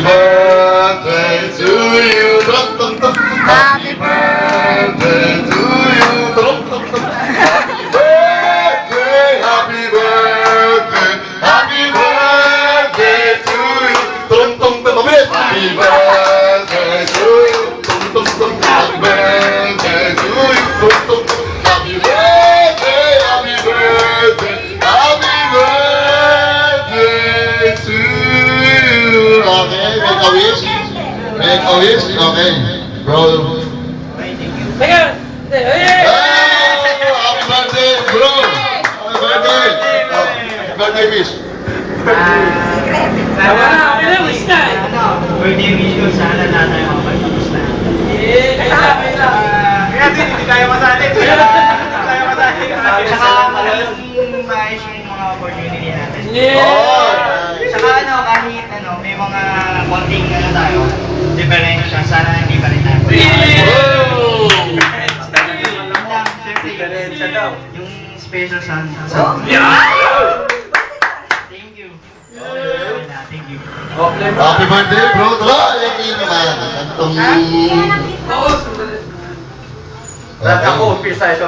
birthday to you. Happy birthday to you. Happy birthday, happy birthday, happy birthday to you. Happy birthday to you. Happy birthday to you. Happy birthday, happy birthday, happy birthday to you. Okay, make a wish. Make a wish. Okay, bro. Teka! Oh, happy birthday, bro. Happy birthday. Oh, happy birthday wish. Birthday wish ko, sana lahat tayo makapag-tapos na. Kaya hindi tayo masali. Hindi tayo masali. Saka maging maayos yung mga opportunity natin. Saka kahit may mga konting tayo, diferensya, sana hindi pa rin tayo. Diferensya daw. Yung special sun. Thank you. Thank you. Happy birthday, bro. Tara, hindi naman. Itong... Oo, sandali. Ako, umpisa ito.